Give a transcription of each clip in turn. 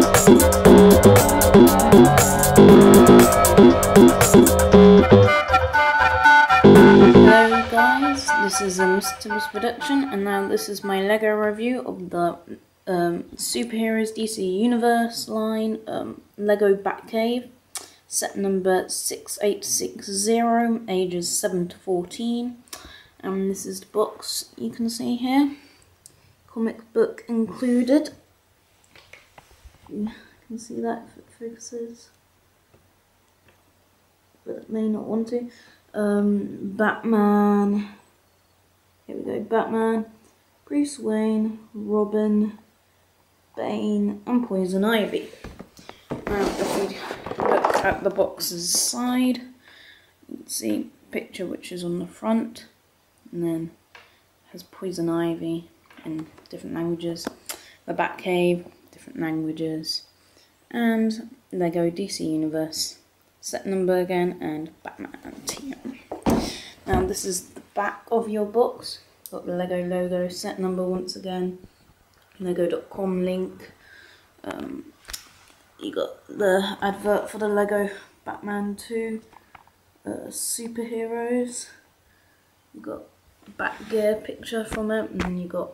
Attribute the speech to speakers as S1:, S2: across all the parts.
S1: Hello guys, this is a Mr. production, and now this is my LEGO review of the Superheroes DC Universe line, LEGO Batcave, set number 6860, ages 7 to 14, and this is the box you can see here, comic book included. You can see that if it focuses, but it may not want to. Batman, here we go, Batman, Bruce Wayne, Robin, Bane and Poison Ivy. Now if we look at the box's side, you can see a picture which is on the front, and then has Poison Ivy in different languages, the Batcave, different languages, and LEGO DC Universe. Set number again, and Batman TM. Now this is the back of your box. Got the LEGO logo, set number once again, lego.com link. You got the advert for the LEGO Batman 2 Superheroes. You got the Batgear picture from it, and then you got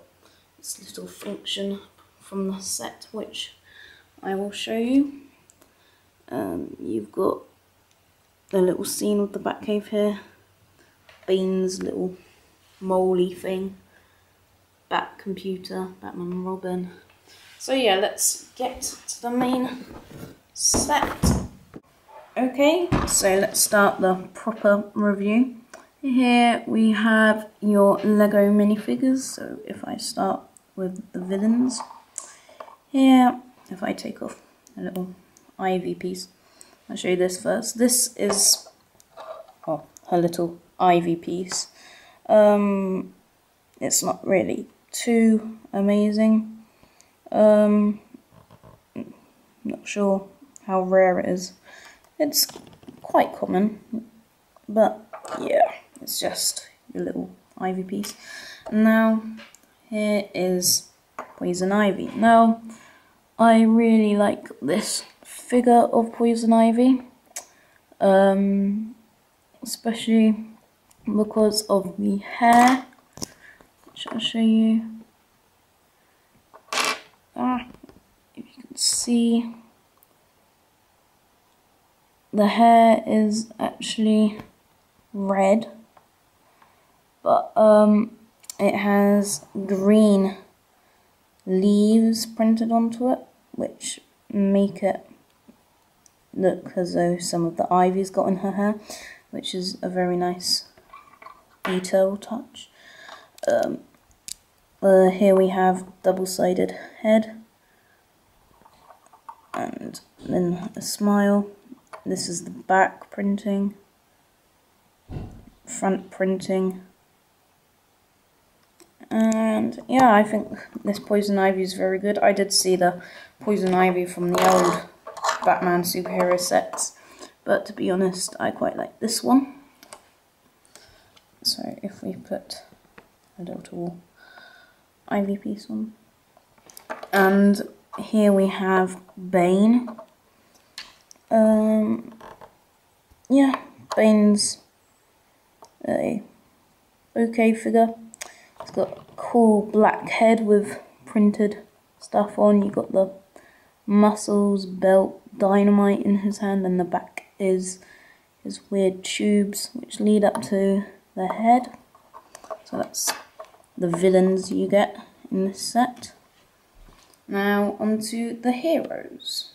S1: this little function from the set which I will show you. You've got a little scene with the Batcave here, Bane's little moley thing, Bat computer, Batman and Robin. So yeah, let's get to the main set. Okay, so let's start the proper review. Here we have your LEGO minifigures. So if I start with the villains, here, if I take off a little Ivy piece, I'll show you this first. This is her little Ivy piece. It's not really too amazing. Not sure how rare it is. It's quite common, but yeah, it's just your little Ivy piece. Now here is Poison Ivy. Now I really like this figure of Poison Ivy, especially because of the hair, which I'll show you. If you can see, the hair is actually red, but it has green leaves printed onto it, which make it look as though some of the ivy's got in her hair, which is a very nice detail touch. Here we have double-sided head, and then a smile. This is the back printing, front printing, and yeah, I think this Poison Ivy is very good. I did see the Poison Ivy from the old Batman superhero sets, but to be honest, I quite like this one. So if we put a little Ivy piece on, and here we have Bane. Yeah, Bane's a okay figure. It's got a cool black head with printed stuff on. You got the muscles, belt, dynamite in his hand, and the back is his weird tubes which lead up to the head. So that's the villains you get in this set. Now onto the heroes.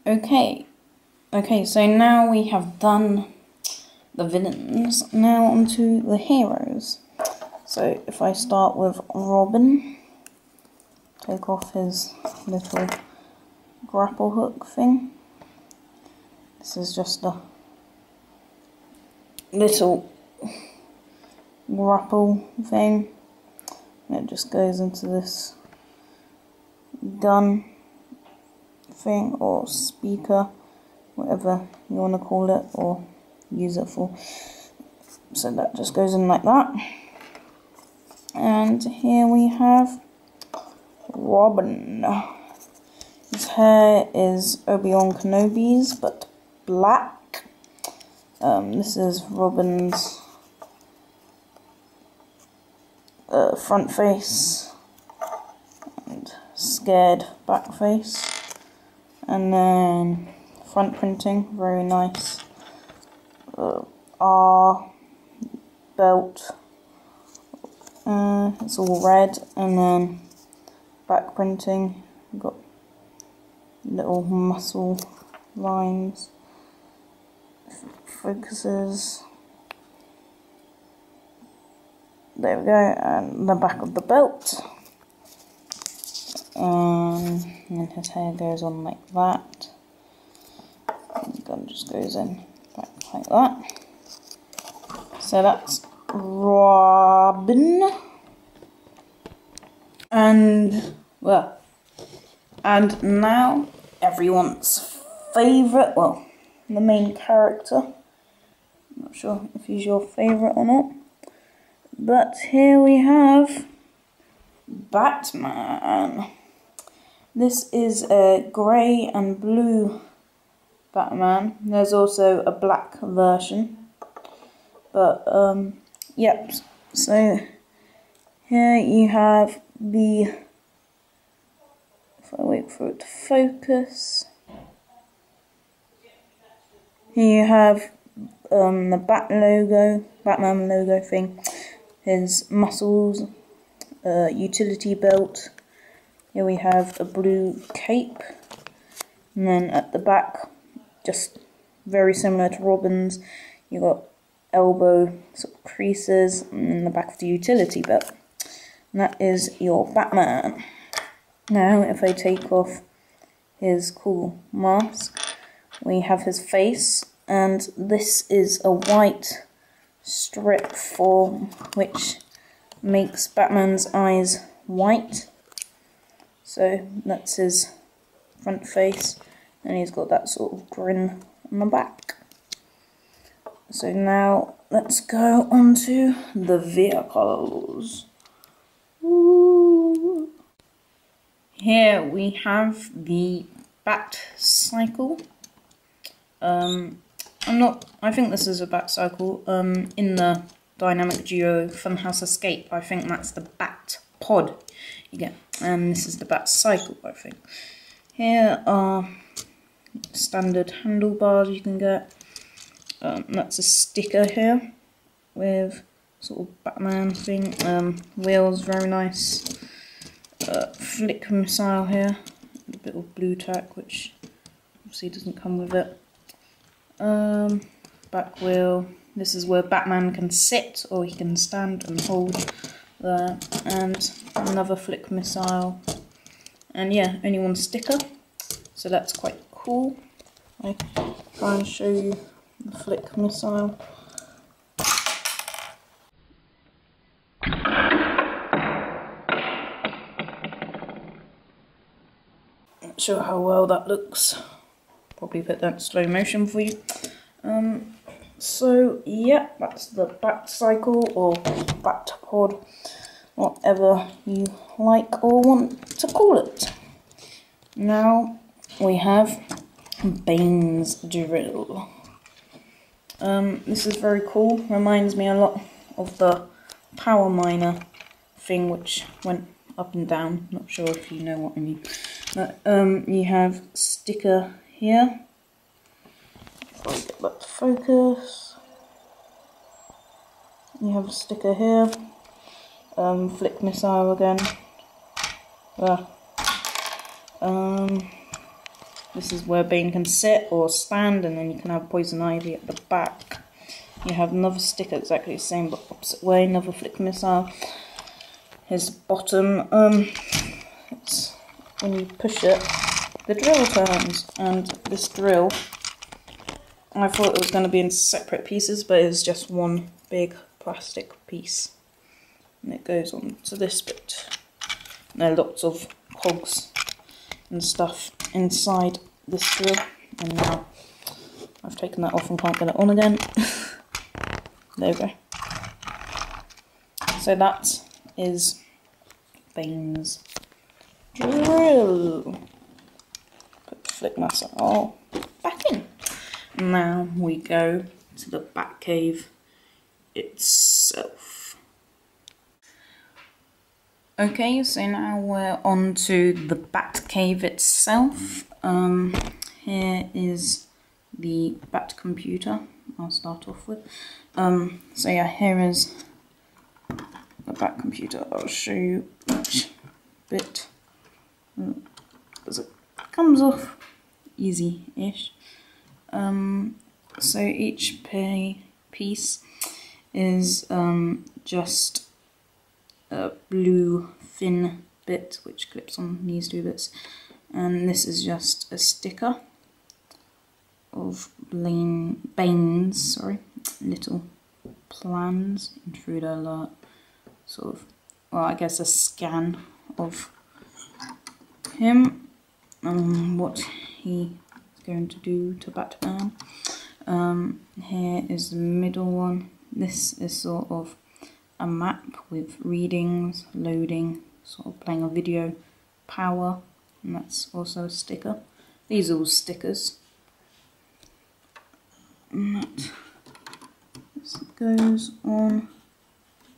S1: Okay, so now we have done the villains. Now onto the heroes. So if I start with Robin, take off his little grapple hook thing. This is just a little grapple thing, and it just goes into this gun thing or speaker, whatever you want to call it or use it for. So that just goes in like that. And here we have Robin. His hair is Obi-Wan Kenobi's, but black. This is Robin's front face and scared back face, and then front printing, very nice. R belt, it's all red, and then back printing, got little muscle lines, focuses. There we go, and the back of the belt. And then his hair goes on like that. And the gun just goes in back like that. So that's Robin. And, well, and now everyone's favourite, well, the main character. I'm not sure if he's your favourite or not. But here we have Batman. This is a grey and blue Batman. There's also a black version. But, yep. So, here you have the, if I wait for it to focus. Here you have the Batman logo thing. His muscles, utility belt. Here we have a blue cape, and then at the back, just very similar to Robin's, you got elbow sort of creases in the back of the utility belt. And that is your Batman. Now, if I take off his cool mask, we have his face, and this is a white strip form which makes Batman's eyes white. So that's his front face, and he's got that sort of grin on the back. So now let's go on to the vehicles. Ooh. Here we have the Batcycle. I think this is a Batcycle. In the Dynamic Duo Funhouse Escape, I think that's the Bat Pod you get. And this is the Batcycle, I think. Here are standard handlebars you can get. That's a sticker here with sort of Batman thing. Wheels, very nice. Flick missile here. A bit of blue tack, which obviously doesn't come with it. Back wheel. This is where Batman can sit, or he can stand and hold there. And another flick missile. And yeah, only one sticker, so that's quite cool. I try and show you the flick missile. Not sure how well that looks. Probably put that in slow motion for you. So yeah, that's the Batcycle or Batpod, whatever you like or want to call it. Now we have Bane's drill. This is very cool. Reminds me a lot of the power miner thing, which went up and down. Not sure if you know what I mean. But you have sticker here. If I get that to focus, you have a sticker here. Flick missile again. This is where Bane can sit or stand, and then you can have Poison Ivy at the back. You have another sticker exactly the same but opposite way, another flick missile. His bottom, it's when you push it, the drill turns, and this drill, I thought it was going to be in separate pieces, but it's just one big plastic piece. And it goes on to this bit. There are lots of cogs and stuff inside this drill, and now I've taken that off and can't get it on again. There we go. So that is Bane's drill. flick myself back in. Now we go to the Batcave itself. Okay, so now we're on to the Batcave itself. Here is the Bat computer. I'll start off with. So yeah, here is the Bat computer. I'll show you each bit. Because it comes off easy-ish. So each piece is just a blue thin bit which clips on these two bits, and this is just a sticker of Bane's little plans, intruder alert, sort of, well, I guess a scan of him and what he is going to do to Batman. Here is the middle one. This is sort of a map with readings, loading, sort of playing a video, power, and that's also a sticker. These are all stickers. And that just goes on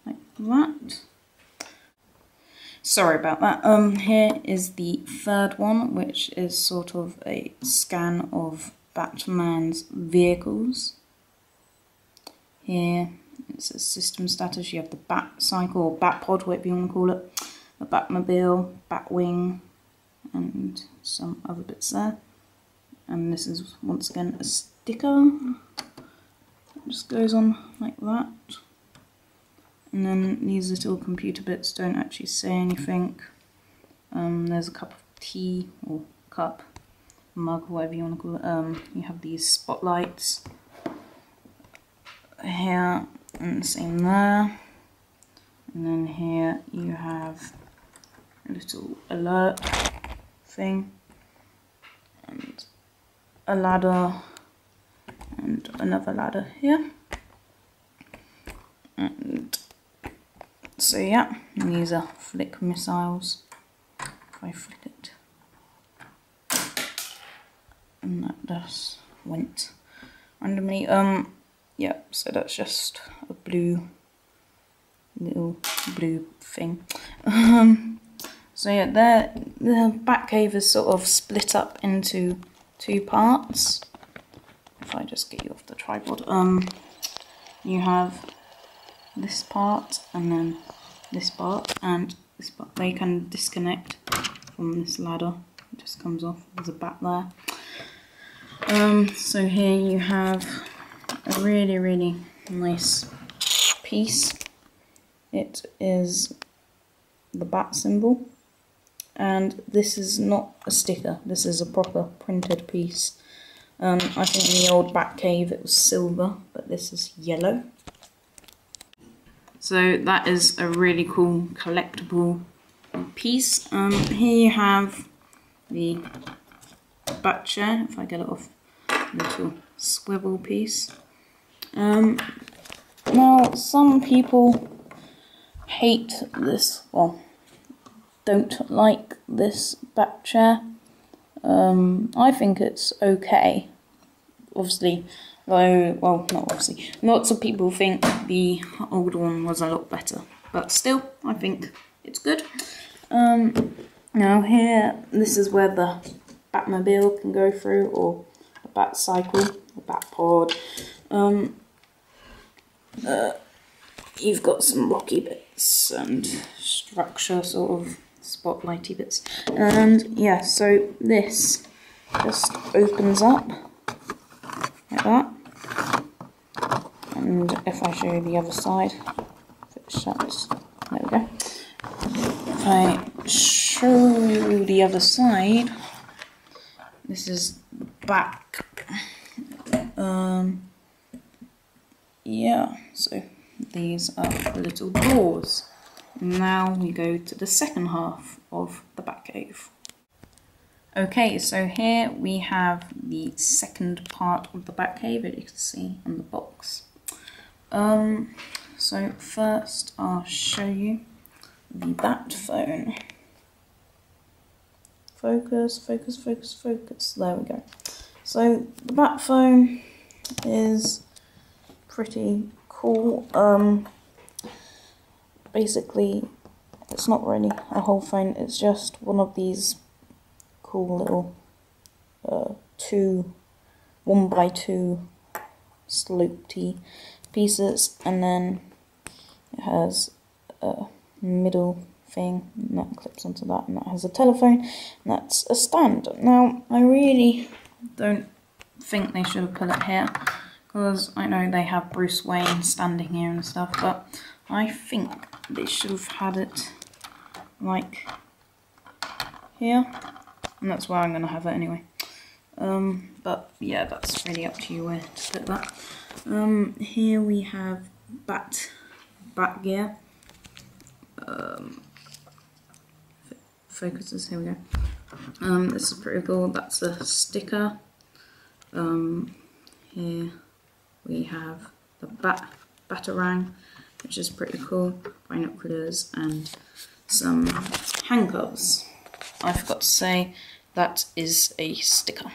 S1: like that. Sorry about that. Here is the third one, which is sort of a scan of Batman's vehicles. Here it's a system status. You have the Bat Cycle or Bat Pod, whatever you want to call it, the Batmobile, Batwing, and some other bits there. And this is once again a sticker. It just goes on like that. And then these little computer bits don't actually say anything. There's a cup of tea, or cup, mug, whatever you want to call it. You have these spotlights here, and the same there. And then here you have a little alert thing, and a ladder, and another ladder here. And so yeah, and these are flick missiles. If I flick it, and that just went randomly. Yeah, so that's just a little blue thing. So yeah, the Batcave is sort of split up into two parts. If I just get you off the tripod, you have this part and then this part, and this part. They can disconnect from this ladder. It just comes off. There's a bat there. So here you have a really nice piece. It is the bat symbol, and this is not a sticker. This is a proper printed piece. I think in the old Batcave it was silver, but this is yellow. So that is a really cool collectible piece. Here you have the bat chair, if I get it off, little swivel piece. Now some people hate this, well, don't like this bat chair. I think it's okay. Obviously, though, well, not obviously, lots of people think the old one was a lot better, but still, I think it's good. Now here, this is where the Batmobile can go through, or a Bat Cycle, a Bat Pod. You've got some rocky bits and structure, sort of spotlighty bits, and yeah, so this just opens up like that, and if I show you the other side, if it shuts, there we go. If I show you the other side, this is back. Yeah, so these are the little doors. Now we go to the second half of the Batcave. Okay, so here we have the second part of the Batcave, as you can see on the box. So first I'll show you the Bat phone. Focus, focus, focus, focus. There we go. So the bat phone is pretty cool. Basically, it's not really a whole phone, it's just one of these cool little 1x2 slopey pieces, and then it has a middle thing and that clips onto that, and that has a telephone, and that's a stand. Now I really don't think they should have put it here, because I know they have Bruce Wayne standing here and stuff, but I think they should have had it like here, and that's where I'm going to have it anyway. But yeah, that's really up to you where to put that. Here we have bat gear. Focuses, here we go. This is pretty cool. That's a sticker. Here we have the batarang, which is pretty cool. Binoculars and some handcuffs. I forgot to say that is a sticker.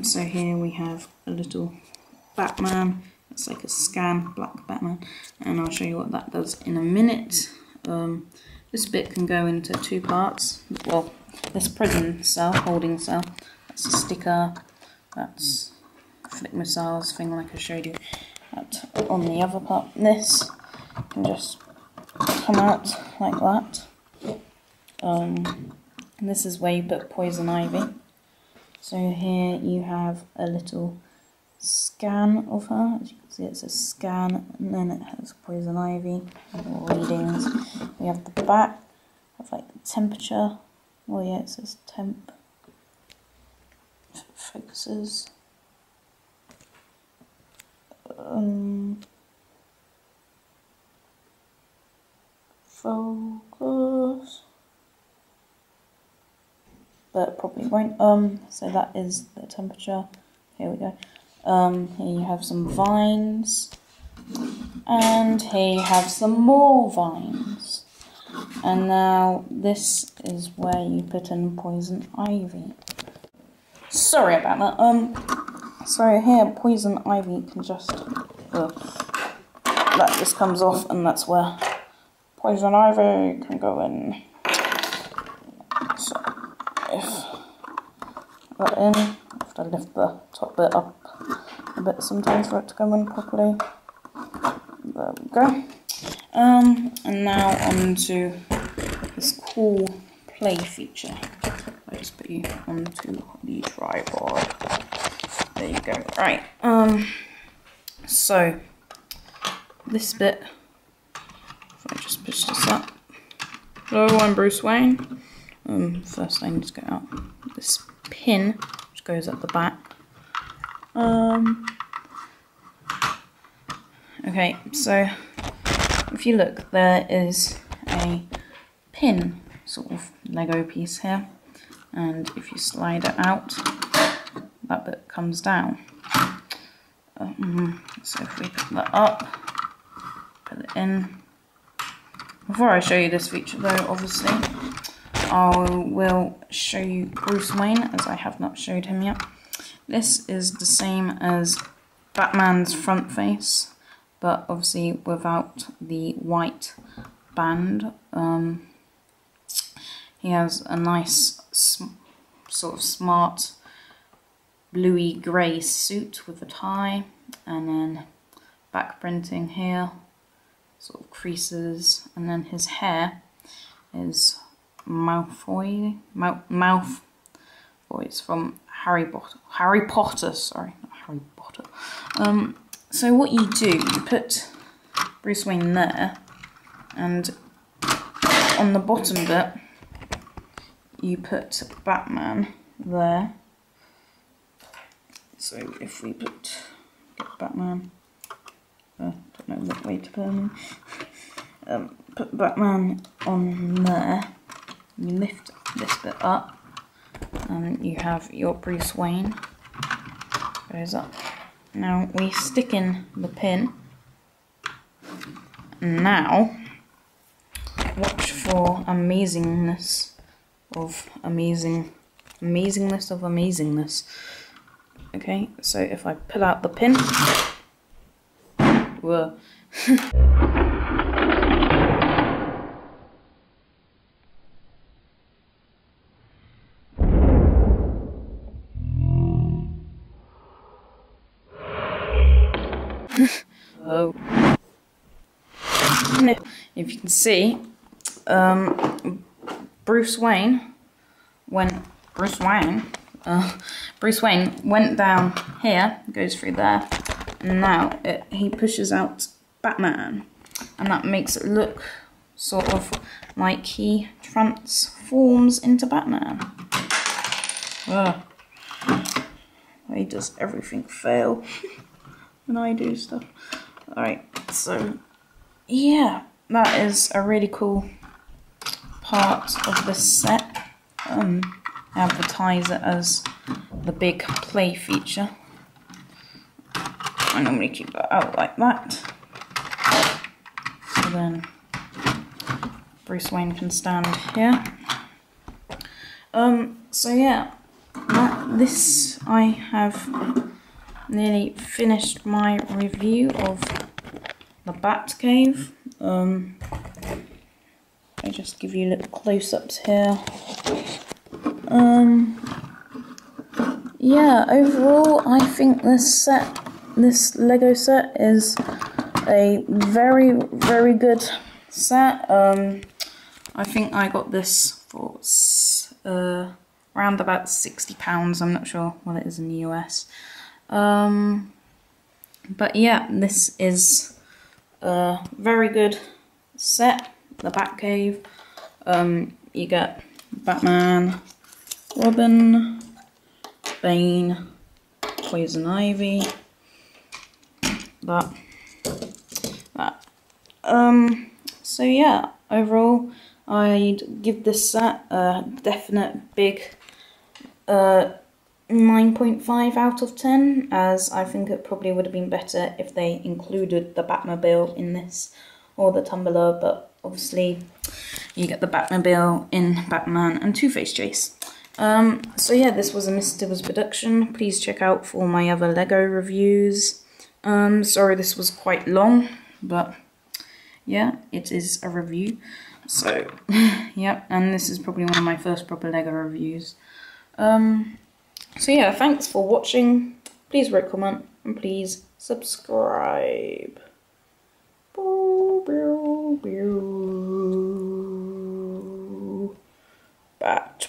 S1: So here we have a little Batman. It's like a scan, black Batman, and I'll show you what that does in a minute. This bit can go into two parts. Well, this prison cell, holding cell, that's a sticker. That's flick missiles thing like I showed you. That on the other part. This can just come out like that. And this is where you put poison ivy. So here you have a little scan of her. As you can see, it's a scan, and then it has poison ivy readings. We have the back of like the temperature. Well, yeah, it says temp. Focuses. Focus. But it probably won't. So that is the temperature. Here we go. Here you have some vines, and here you have some more vines. And now this is where you put in poison ivy. Sorry about that. So here poison ivy can just that just comes off, and that's where poison ivy can go in. So if that in, I have to lift the top bit up a bit sometimes for it to go in properly. There we go. And now on to this cool play feature. I just put you onto the tripod. There you go. Right. So this bit, if I just push this up. Hello, I'm Bruce Wayne. First I need to get out this pin, which goes at the back. Okay, so if you look, there is a pin sort of Lego piece here, and if you slide it out, that bit comes down. So if we put that up, put it in. Before I show you this feature though, obviously, I will show you Bruce Wayne, as I have not showed him yet. This is the same as Batman's front face, but obviously without the white band. He has a nice sort of smart bluey grey suit with a tie, and then back printing here, sort of creases, and then his hair is Malfoy from Harry Potter, sorry, not Harry Potter. So what you do, you put Bruce Wayne there, and on the bottom bit, you put Batman there. So if we get Batman, don't know what way to put him in. Put Batman on there, you lift this bit up, and you have your Bruce Wayne, goes up. Now we stick in the pin. Now, watch for amazingness of amazingness of amazingness. Okay, so if I pull out the pin, whoa. Oh. If you can see, Bruce Wayne went down here, goes through there, and now he pushes out Batman, and that makes it look sort of like he transforms into Batman. He does everything fail when I do stuff. Alright, so yeah, that is a really cool part of this set. Advertise it as the big play feature. I normally keep that out like that. So then Bruce Wayne can stand here. So yeah, I have nearly finished my review of the Batcave. I just give you little close-ups here. Yeah, overall I think this Lego set is a very, very good set. I think I got this for around about £60. I'm not sure what it is in the US. But yeah, this is a very good set, the Batcave. You get Batman, Robin, Bane, Poison Ivy, that. So yeah, overall, I'd give this set a definite big 9.5 out of 10, as I think it probably would have been better if they included the Batmobile in this, or the Tumbler, but obviously you get the Batmobile in Batman and Two-Face Chase. So yeah, this was a Mr. Tibbles production. Please check out for my other Lego reviews. Sorry this was quite long, but yeah, it is a review. So yeah, and this is probably one of my first proper Lego reviews. So yeah, thanks for watching. Please rate, comment, and please subscribe. Bat.